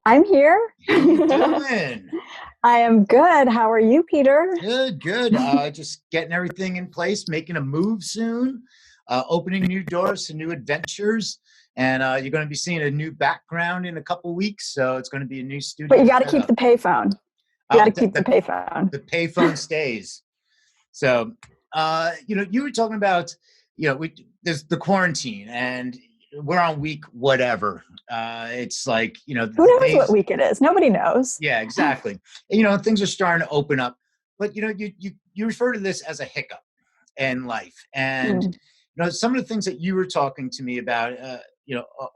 I'm here. How you doing? I am good. How are you, Peter? Good, good. Just getting everything in place, making a move soon, opening new doors to new adventures. And you're going to be seeing a new background in a couple weeks, so it's going to be a new But studio you got to set keep up. the payphone. You got Oh, to keep the payphone. the payphone stays. So, you were talking about, there's the quarantine, and we're on week whatever. It's like Who the knows what days. week it is? Nobody knows. Yeah, exactly. Things are starting to open up, but you refer to this as a hiccup in life, and Mm. some of the things that you were talking to me about,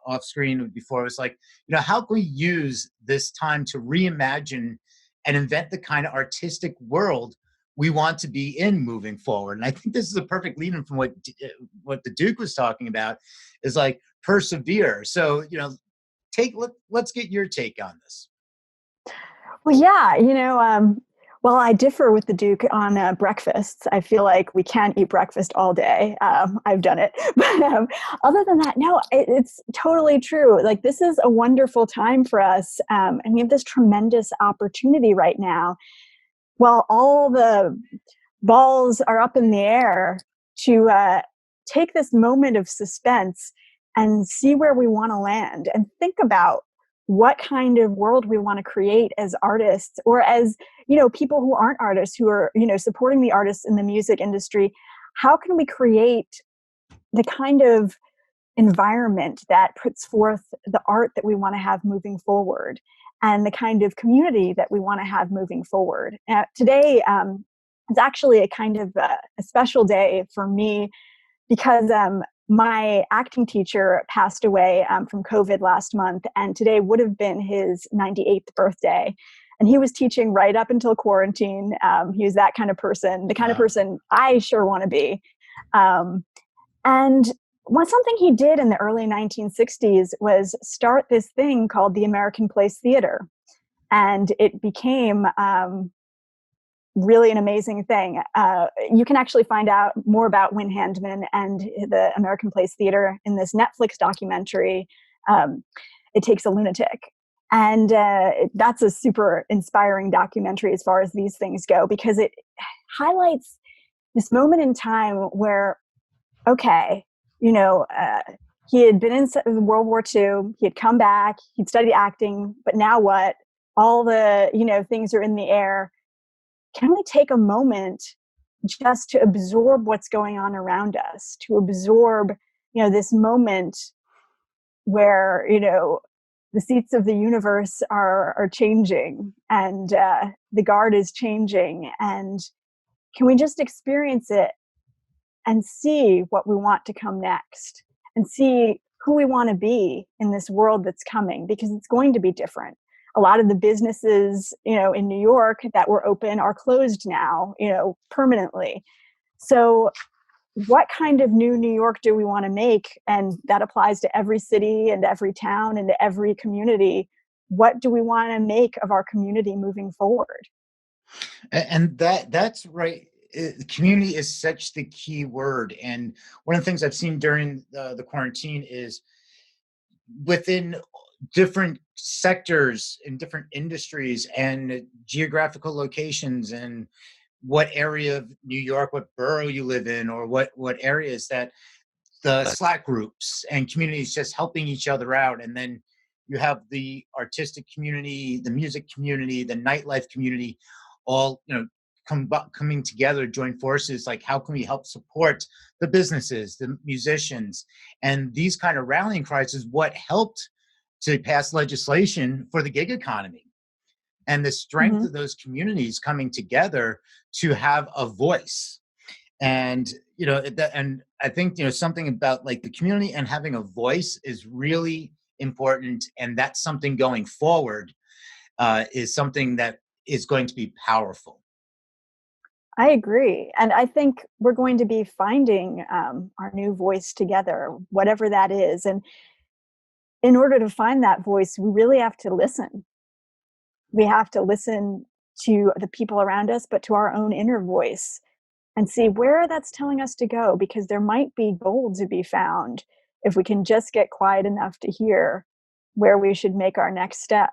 off screen before was like, how can we use this time to reimagine and invent the kind of artistic world we want to be in moving forward? And I think this is a perfect lead-in from what the Duke was talking about, is like persevere. So let's get your take on this. Well, yeah, well, I differ with the Duke on breakfasts. I feel like we can't eat breakfast all day. I've done it. But other than that, no, it's totally true. Like, this is a wonderful time for us. And we have this tremendous opportunity right now. Well, all the balls are up in the air to take this moment of suspense and see where we want to land and think about what kind of world we want to create as artists, or as people who aren't artists, who are supporting the artists in the music industry. How can we create the kind of environment that puts forth the art that we want to have moving forward, and the kind of community that we want to have moving forward? Today, it's actually a kind of a special day for me, because my acting teacher passed away from COVID last month, and today would have been his 98th birthday. And he was teaching right up until quarantine. He was that kind of person, the kind of Wow. person I sure want to be. Um, and something he did in the early 1960s was start this thing called the American Place Theater. And it became really an amazing thing. You can actually find out more about Win Handman and the American Place Theater in this Netflix documentary, It Takes a Lunatic. And that's a super inspiring documentary as far as these things go, because it highlights this moment in time where, okay, he had been in World War II, he had come back, he'd studied acting, but now what? All the, things are in the air. Can we take a moment just to absorb what's going on around us, to absorb, this moment where, the seats of the universe are changing, and the guard is changing, and can we just experience it and see what we want to come next, and see who we want to be in this world that's coming, because it's going to be different. A lot of the businesses, in New York that were open are closed now, permanently. So what kind of new New York do we want to make? And that applies to every city and every town and to every community. What do we want to make of our community moving forward? And that's right. Community is such the key word. And one of the things I've seen during the quarantine is within different sectors in different industries and geographical locations, and what area of New York, what borough you live in, or what areas, that the Slack groups and communities just helping each other out. And then you have the artistic community, the music community, the nightlife community, all coming together, join forces. Like, how can we help support the businesses, the musicians? And these kind of rallying cries is what helped to pass legislation for the gig economy, and the strength Mm-hmm. of those communities coming together to have a voice. And and I think something about like the community and having a voice is really important, and that's something going forward, is something that is going to be powerful. I agree. And I think we're going to be finding our new voice together, whatever that is. And in order to find that voice, we really have to listen. We have to listen to the people around us, but to our own inner voice, and see where that's telling us to go, because there might be gold to be found if we can just get quiet enough to hear where we should make our next step.